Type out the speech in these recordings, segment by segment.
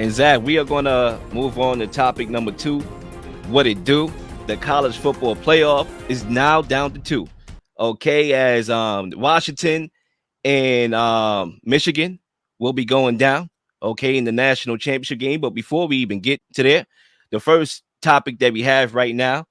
And Zach, we are going to move on to topic number 2. What it do? The college football playoff is now down to 2. Okay, as Washington and Michigan will be going down. Okay, in the national championship game. But before we even get to there, the first topic that we have right now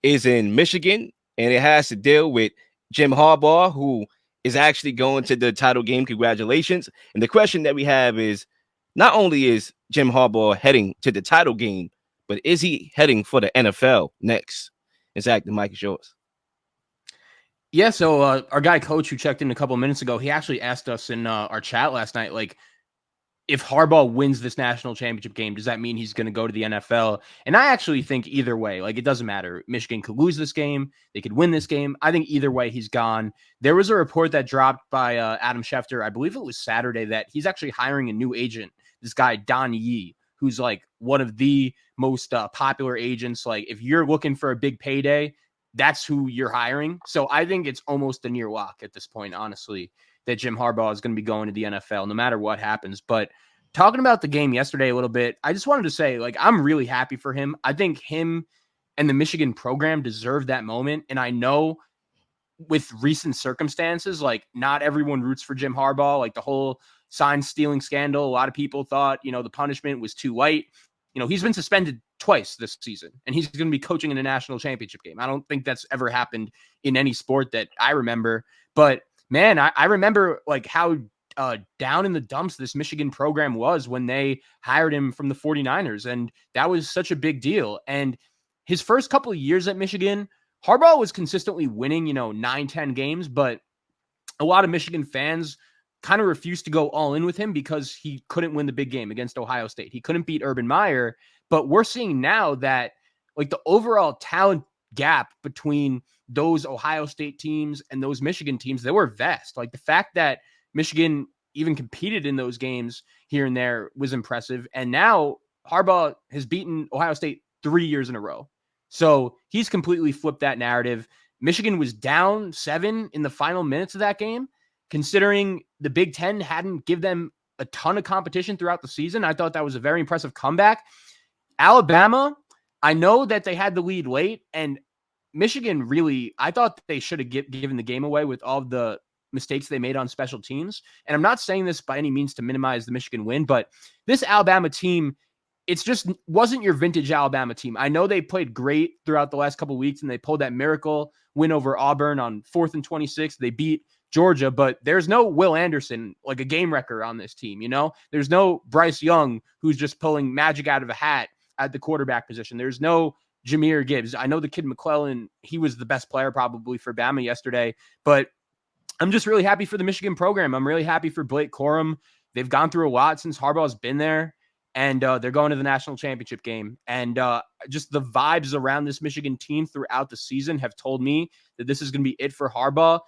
is in Michigan, and it has to deal with Jim Harbaugh, who is actually going to the title game. Congratulations. And the question that we have is, not only is Jim Harbaugh heading to the title game, but is he heading for the NFL next? In fact, the mic is yours. Yeah, so our guy coach who checked in a couple of minutes ago, he actually asked us in our chat last night, like, if Harbaugh wins this national championship game, does that mean he's going to go to the NFL? And I actually think either way, like, it doesn't matter. Michigan could lose this game. They could win this game. I think either way, he's gone. There was a report that dropped by Adam Schefter, I believe it was Saturday, that he's actually hiring a new agent, this guy, Don Yee, who's like one of the most popular agents. Like, if you're looking for a big payday, that's who you're hiring. So I think it's almost a near lock at this point, honestly, that Jim Harbaugh is going to be going to the NFL no matter what happens. But talking about the game yesterday a little bit, I just wanted to say, like, I'm really happy for him. I think him and the Michigan program deserve that moment. And I know with recent circumstances, like, not everyone roots for Jim Harbaugh. Like, the whole sign stealing scandal, a lot of people thought, the punishment was too light. He's been suspended twice this season, and he's going to be coaching in a national championship game. I don't think that's ever happened in any sport that I remember. But man, I remember like how down in the dumps this Michigan program was when they hired him from the 49ers. And that was such a big deal. And his first couple of years at Michigan, Harbaugh was consistently winning, 9-10 games, but a lot of Michigan fans kind of refused to go all in with him because he couldn't win the big game against Ohio State. He couldn't beat Urban Meyer. But we're seeing now that, like, the overall talent gap between those Ohio State teams and those Michigan teams, they were vast. Like, the fact that Michigan even competed in those games here and there was impressive. And now Harbaugh has beaten Ohio State 3 years in a row. So he's completely flipped that narrative. Michigan was down 7 in the final minutes of that game. Considering the Big Ten hadn't given them a ton of competition throughout the season, I thought that was a very impressive comeback. Alabama, I know that they had the lead late, and Michigan really, I thought they should have given the game away with all of the mistakes they made on special teams. And I'm not saying this by any means to minimize the Michigan win, but this Alabama team, it's just wasn't your vintage Alabama team. I know they played great throughout the last couple of weeks, and they pulled that miracle win over Auburn on 4th and 26. They beat Georgia, but there's no Will Anderson, like a game wrecker on this team. There's no Bryce Young who's just pulling magic out of a hat at the quarterback position. There's no Jahmyr Gibbs. I know the kid McClellan, he was the best player probably for Bama yesterday, but I'm just really happy for the Michigan program. I'm really happy for Blake Corum. They've gone through a lot since Harbaugh's been there, and they're going to the national championship game. And just the vibes around this Michigan team throughout the season have told me that this is going to be it for Harbaugh.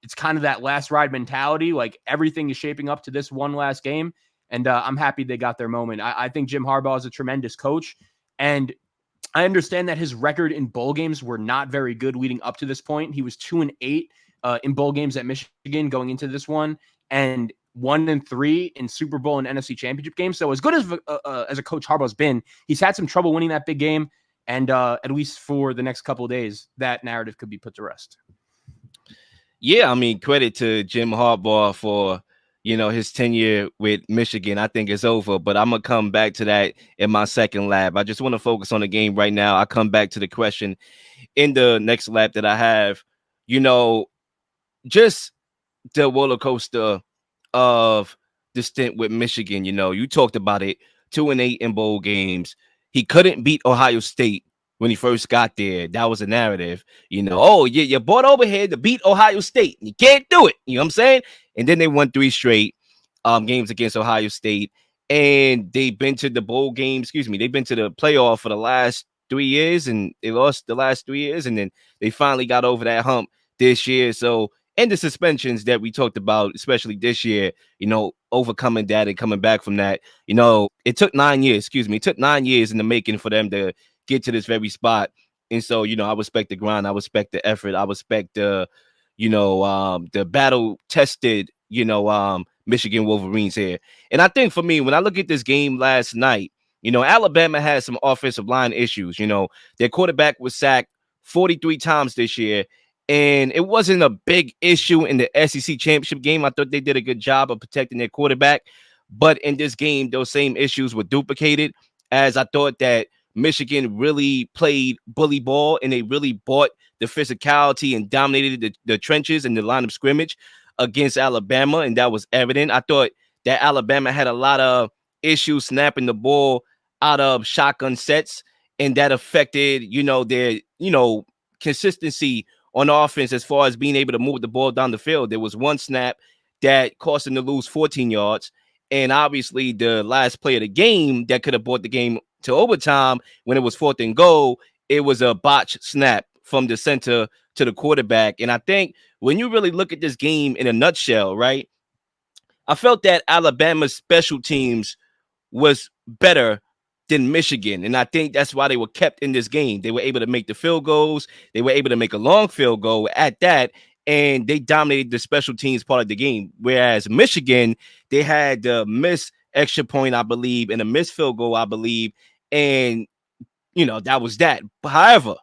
It's kind of that last ride mentality. Like, everything is shaping up to this one last game. And I'm happy they got their moment. I think Jim Harbaugh is a tremendous coach. And I understand that his record in bowl games were not very good leading up to this point. He was 2-8 in bowl games at Michigan going into this one, and 1-3 in Super Bowl and NFC championship games. So as good as a coach Harbaugh's been, he's had some trouble winning that big game. And at least for the next couple of days, that narrative could be put to rest. Yeah, I mean, credit to Jim Harbaugh for, his tenure with Michigan. I think it's over, but I'm going to come back to that in my second lap. I just want to focus on the game right now. I come back to the question in the next lap that I have, just the roller coaster of the stint with Michigan. You talked about it, 2-8 in bowl games. He couldn't beat Ohio State when he first got there. That was a narrative, you brought over here to beat Ohio State. You can't do it. You know what I'm saying? And then they won 3 straight games against Ohio State. And they've been to the bowl game, they've been to the playoff for the last 3 years, and they lost the last 3 years. And then they finally got over that hump this year. So, and the suspensions that we talked about, especially this year, overcoming that and coming back from that, it took 9 years, it took 9 years in the making for them to get to this very spot. And so, I respect the grind. I respect the effort. I respect the battle tested, Michigan Wolverines here. And I think for me, when I look at this game last night, Alabama had some offensive line issues. Their quarterback was sacked 43 times this year, and it wasn't a big issue in the SEC championship game. I thought they did a good job of protecting their quarterback. But in this game, those same issues were duplicated, as I thought that Michigan really played bully ball and they really bought the physicality and dominated the trenches and the line of scrimmage against Alabama, and that was evident. I thought that Alabama had a lot of issues snapping the ball out of shotgun sets, and that affected, their, consistency on offense as far as being able to move the ball down the field. There was one snap that cost them to lose 14 yards, and obviously the last play of the game that could have brought the game to overtime when it was 4th and goal, it was a botched snap from the center to the quarterback. And I think when you really look at this game in a nutshell, right, I felt that Alabama's special teams was better than Michigan. And I think that's why they were kept in this game. They were able to make the field goals. They were able to make a long field goal at that. And they dominated the special teams part of the game. Whereas Michigan, they had the missed extra point, I believe, and a missed field goal, I believe. And, that was that. However,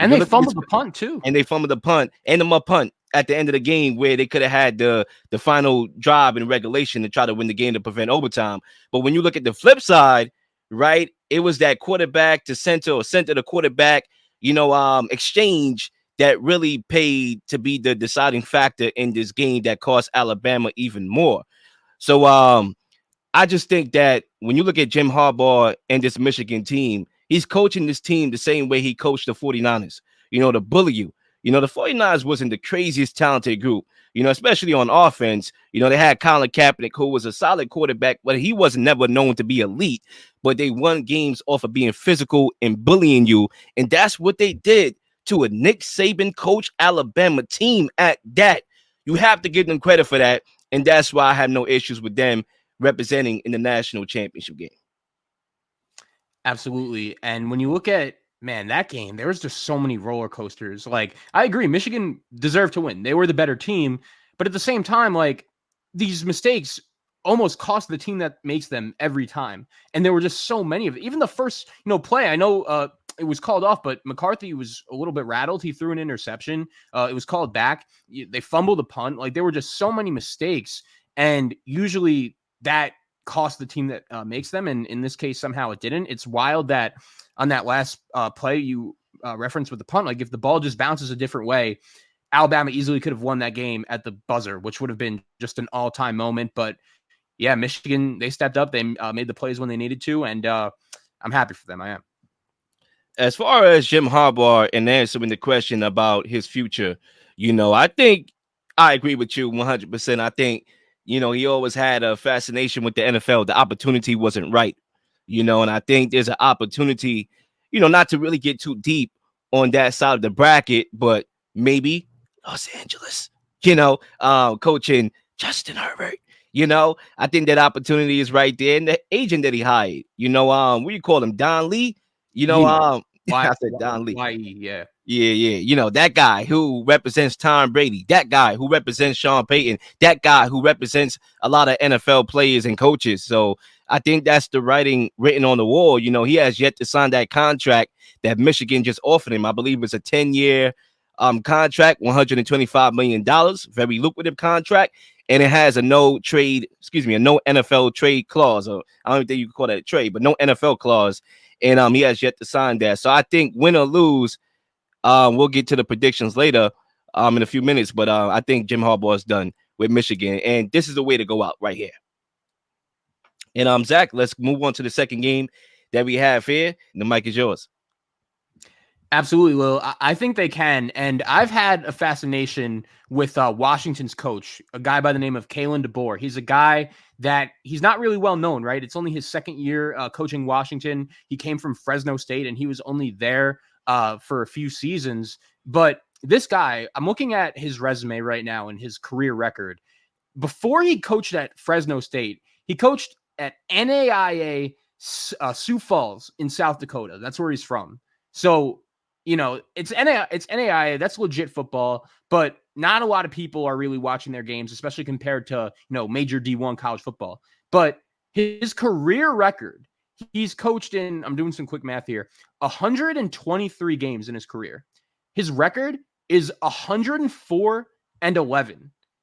and they fumbled the punt too. And they fumbled the punt and the muff punt at the end of the game, where they could have had the final drive in regulation to try to win the game to prevent overtime. But when you look at the flip side, right, it was that quarterback to center or center to quarterback, exchange that really paid to be the deciding factor in this game that cost Alabama even more. So I just think that when you look at Jim Harbaugh and this Michigan team, he's coaching this team the same way he coached the 49ers, to bully you. The 49ers wasn't the craziest talented group, especially on offense. They had Colin Kaepernick, who was a solid quarterback, but he was never known to be elite. But they won games off of being physical and bullying you. And that's what they did to a Nick Saban coach Alabama team at that. You have to give them credit for that. And that's why I have no issues with them representing in the national championship game. Absolutely. And when you look at, that game, there was just so many roller coasters. Like, I agree, Michigan deserved to win. They were the better team. But at the same time, like, these mistakes almost cost the team that makes them every time. And there were just so many of it. Even the first, play, I know it was called off, but McCarthy was a little bit rattled. He threw an interception. It was called back. They fumbled the punt. Like, there were just so many mistakes. And usually that cost the team that makes them. And in this case, somehow it didn't. It's wild that on that last play you referenced with the punt, like if the ball just bounces a different way, Alabama easily could have won that game at the buzzer, which would have been just an all-time moment. But yeah, Michigan, they stepped up. They made the plays when they needed to. And I'm happy for them. I am. As far as Jim Harbaugh and answering the question about his future, I think I agree with you 100%. I think, he always had a fascination with the NFL. The opportunity wasn't right, and I think there's an opportunity, not to really get too deep on that side of the bracket, but maybe Los Angeles, coaching Justin Herbert. I think that opportunity is right there. And the agent that he hired, what do you call him? Don Lee? I said Don Lee. Yeah. Yeah. That guy who represents Tom Brady, that guy who represents Sean Payton, that guy who represents a lot of NFL players and coaches. So I think that's the writing written on the wall. He has yet to sign that contract that Michigan just offered him. I believe it's a 10-year contract, $125 million, very lucrative contract. And it has a no NFL trade clause. Or I don't think you can call that a trade, but no NFL clause. And he has yet to sign that. So I think win or lose, we'll get to the predictions later in a few minutes. But I think Jim Harbaugh is done with Michigan. And this is the way to go out right here. And Zach, let's move on to the second game that we have here. The mic is yours. Absolutely, Lil. I think they can. And I've had a fascination with Washington's coach, a guy by the name of Kalen DeBoer. He's a guy that he's not really well known, right? It's only his second year coaching Washington. He came from Fresno State, and he was only there for a few seasons. But this guy, I'm looking at his resume right now and his career record. Before he coached at Fresno State, he coached at NAIA Sioux Falls in South Dakota. That's where he's from. So it's NAIA. That's legit football, but not a lot of people are really watching their games, especially compared to, major D1 college football. But his career record, he's coached in, I'm doing some quick math here, 123 games in his career. His record is 104-11.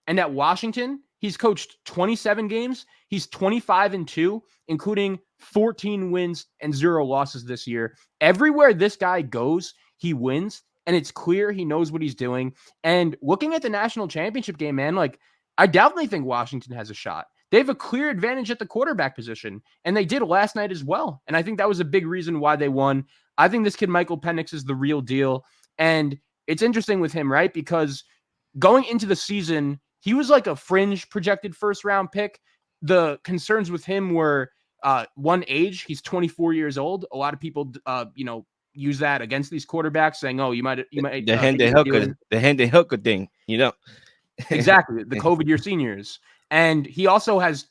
And at Washington, he's coached 27 games. He's 25-2, including 14 wins and 0 losses this year. Everywhere this guy goes, he wins, and it's clear he knows what he's doing. And looking at the national championship game, man, like, I definitely think Washington has a shot. They have a clear advantage at the quarterback position, and they did last night as well. And I think that was a big reason why they won. I think this kid, Michael Penix, is the real deal. And it's interesting with him, right? Because going into the season, he was like a fringe projected first-round pick. The concerns with him were one, age. He's 24 years old. A lot of people, use that against these quarterbacks, saying, "Oh, you might." The Hendon Hooker thing, Exactly, the COVID year seniors, and he also has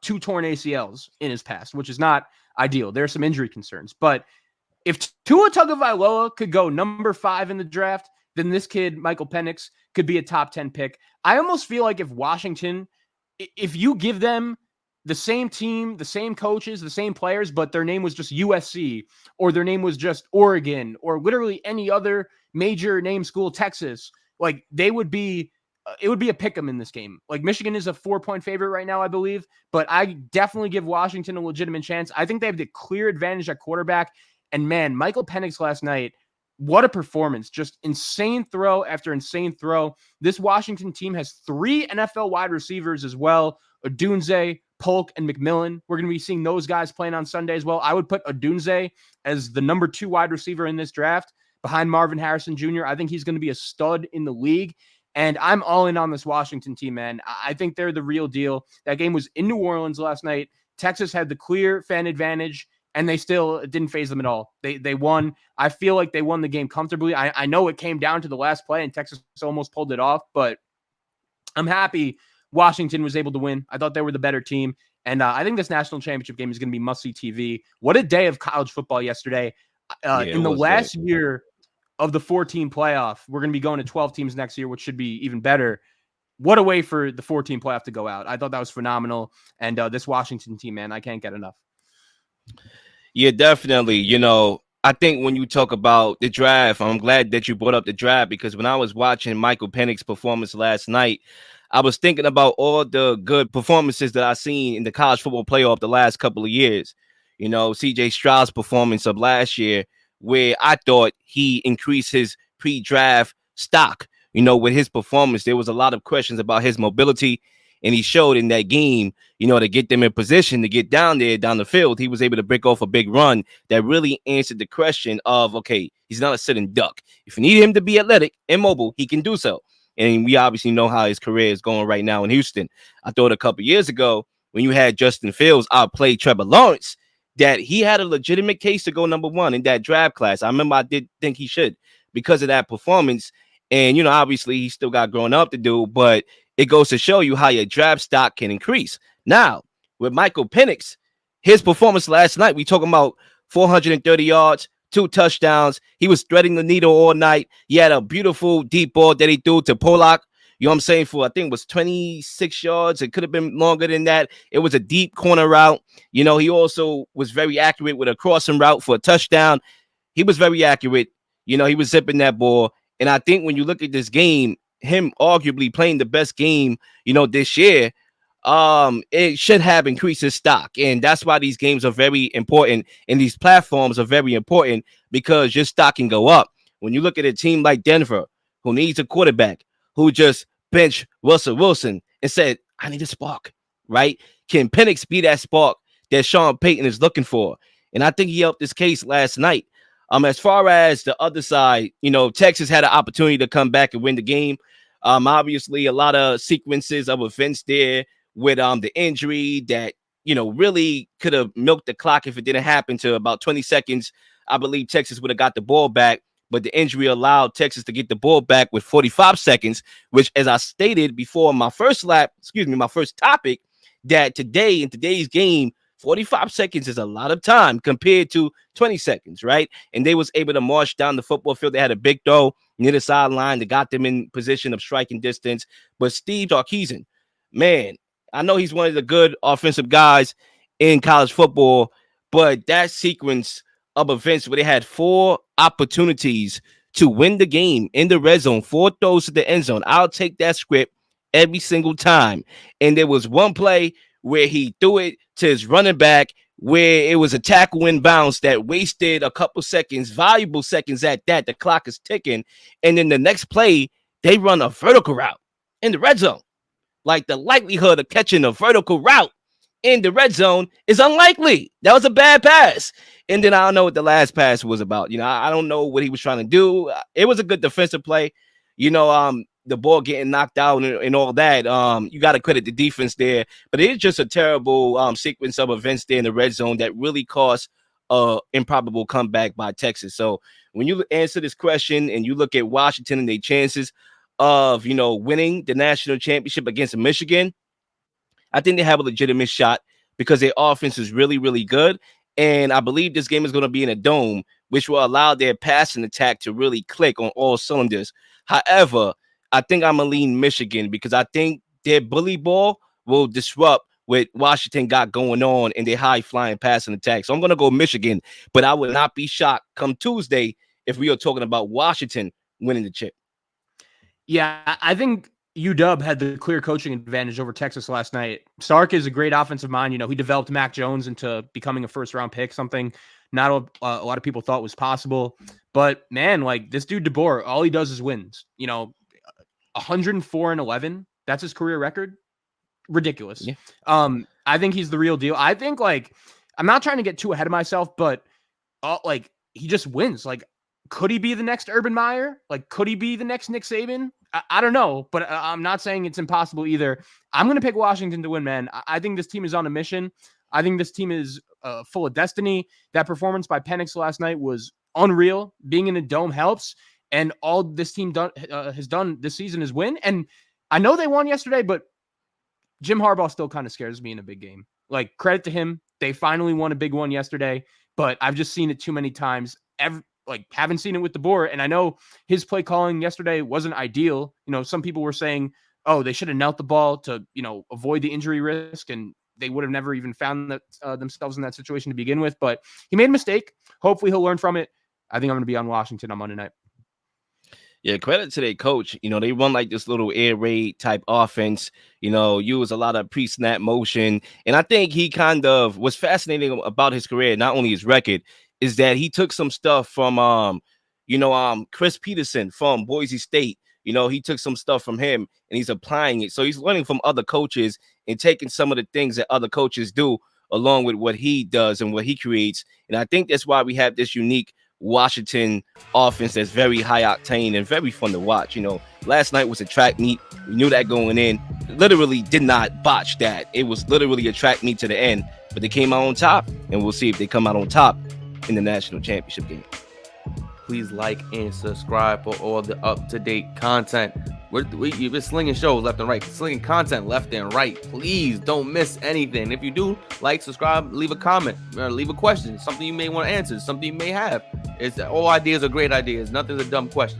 2 torn ACLs in his past, which is not ideal. There are some injury concerns, but if Tua Tagovailoa could go number 5 in the draft, then this kid, Michael Penix, could be a top 10 pick. I almost feel like if Washington, if you give them the same team, the same coaches, the same players, but their name was just USC, or their name was just Oregon, or literally any other major name school, Texas, like they would be, it would be a pick 'em in this game. Like Michigan is a 4-point favorite right now, I believe, but I definitely give Washington a legitimate chance. I think they have the clear advantage at quarterback. And man, Michael Penix last night, what a performance. Just insane throw after insane throw. This Washington team has 3 NFL wide receivers as well. Odunze, Polk, and McMillan. We're going to be seeing those guys playing on Sunday as well. I would put Odunze as the number 2 wide receiver in this draft behind Marvin Harrison Jr. I think he's going to be a stud in the league. And I'm all in on this Washington team, man. I think they're the real deal. That game was in New Orleans last night. Texas had the clear fan advantage, and they still didn't phase them at all. They won. I feel like they won the game comfortably. I know it came down to the last play, and Texas almost pulled it off, but I'm happy Washington was able to win. I thought they were the better team, and I think this national championship game is going to be must-see TV. What a day of college football yesterday. In the last year of the 14 playoff, we're going to be going to 12 teams next year, which should be even better. What a way for the 14 playoff to go out. I thought that was phenomenal, and this Washington team, man, I can't get enough. Yeah, definitely. I think when you talk about the draft, I'm glad that you brought up the draft, because when I was watching Michael Penix's performance last night, I was thinking about all the good performances that I've seen in the college football playoff the last couple of years. CJ Stroud's performance of last year, where I thought he increased his pre-draft stock. With his performance, there was a lot of questions about his mobility, and he showed in that game, to get them in position to get down the field. He was able to break off a big run that really answered the question of, okay, he's not a sitting duck. If you need him to be athletic and mobile, he can do so. And we obviously know how his career is going right now in Houston. I thought a couple years ago, when you had Justin Fields outplay Trevor Lawrence, that he had a legitimate case to go number 1 in that draft class. I remember I did think he should because of that performance. And, obviously he still got growing up to do, but it goes to show you how your draft stock can increase. Now, with Michael Penix, his performance last night, we talking about 430 yards, 2 touchdowns. He was threading the needle all night. He had a beautiful deep ball that he threw to Pollock. You know what I'm saying? For, I think it was 26 yards. It could have been longer than that. It was a deep corner route. He also was very accurate with a crossing route for a touchdown. He was very accurate. He was zipping that ball. And I think when you look at this game, him arguably playing the best game, this year, it should have increased his stock. And that's why these games are very important, and these platforms are very important, because your stock can go up. When you look at a team like Denver, who needs a quarterback, who just benched Russell Wilson and said, I need a spark, right? Can Penix be that spark that Sean Payton is looking for? And I think he helped this case last night. As far as the other side, Texas had an opportunity to come back and win the game. Obviously, a lot of sequences of events there with the injury that, really could have milked the clock if it didn't happen to about 20 seconds. I believe Texas would have got the ball back, but the injury allowed Texas to get the ball back with 45 seconds, which, as I stated before, my first topic, that in today's game, 45 seconds is a lot of time compared to 20 seconds, right? And they was able to march down the football field. They had a big throw near the sideline that got them in position of striking distance. But Steve Sarkisian, man, I know he's one of the good offensive guys in college football, but that sequence of events where they had 4 opportunities to win the game in the red zone, 4 throws to the end zone. I'll take that script every single time. And there was one play where he threw it to his running back where it was a tackle in bounds that wasted a couple seconds, valuable seconds at that. The clock is ticking. And then the next play, they run a vertical route in the red zone. Like the likelihood of catching a vertical route in the red zone is unlikely. That was a bad pass. And then I don't know what the last pass was about. I don't know what he was trying to do. It was a good defensive play. The ball getting knocked out and all that. You got to credit the defense there. But it is just a terrible sequence of events there in the red zone that really cost improbable comeback by Texas. So when you answer this question and you look at Washington and their chances of, winning the national championship against Michigan, I think they have a legitimate shot because their offense is really, really good. And I believe this game is going to be in a dome, which will allow their passing attack to really click on all cylinders. However, I think I'm going to lean Michigan because I think their bully ball will disrupt what Washington got going on in their high-flying passing attack. So I'm going to go Michigan, but I would not be shocked come Tuesday if we are talking about Washington winning the chip. Yeah, I think UW had the clear coaching advantage over Texas last night. Sark is a great offensive mind. He developed Mac Jones into becoming a first-round pick, something not a lot of people thought was possible. But, man, like this dude DeBoer, all he does is wins. 104-11. That's his career record. Ridiculous. Yeah. I think he's the real deal. I think I'm not trying to get too ahead of myself, but he just wins. Could he be the next Urban Meyer? Could he be the next Nick Saban? I don't know, but I'm not saying it's impossible either. I'm going to pick Washington to win, man. I think this team is on a mission. I think this team is full of destiny. That performance by Penix last night was unreal. Being in a dome helps. And all this team has done this season is win. And I know they won yesterday, but Jim Harbaugh still kind of scares me in a big game. Credit to him. They finally won a big one yesterday, but I've just seen it too many times. Haven't seen it with DeBoer. And I know his play calling yesterday wasn't ideal. Some people were saying, oh, they should have knelt the ball to, avoid the injury risk. And they would have never even found themselves in that situation to begin with. But he made a mistake. Hopefully he'll learn from it. I think I'm going to be on Washington on Monday night. Yeah, credit to their coach. They run like this little air raid type offense, use a lot of pre-snap motion. And I think he kind of what's fascinating about his career, not only his record, is that he took some stuff from Chris Peterson from Boise State. He took some stuff from him and he's applying it. So he's learning from other coaches and taking some of the things that other coaches do along with what he does and what he creates. And I think that's why we have this unique Washington offense that's very high octane and very fun to watch. Last night was a track meet. We knew that going in. Literally did not botch that. It was literally a track meet to the end, but they came out on top, and we'll see if they come out on top in the national championship game. Please like and subscribe for all the up-to-date content. You've been slinging shows left and right, slinging content left and right. Please don't miss anything. If you do, subscribe, leave a comment, or leave a question, something you may want to answer, something you may have. All ideas are great ideas. Nothing's a dumb question.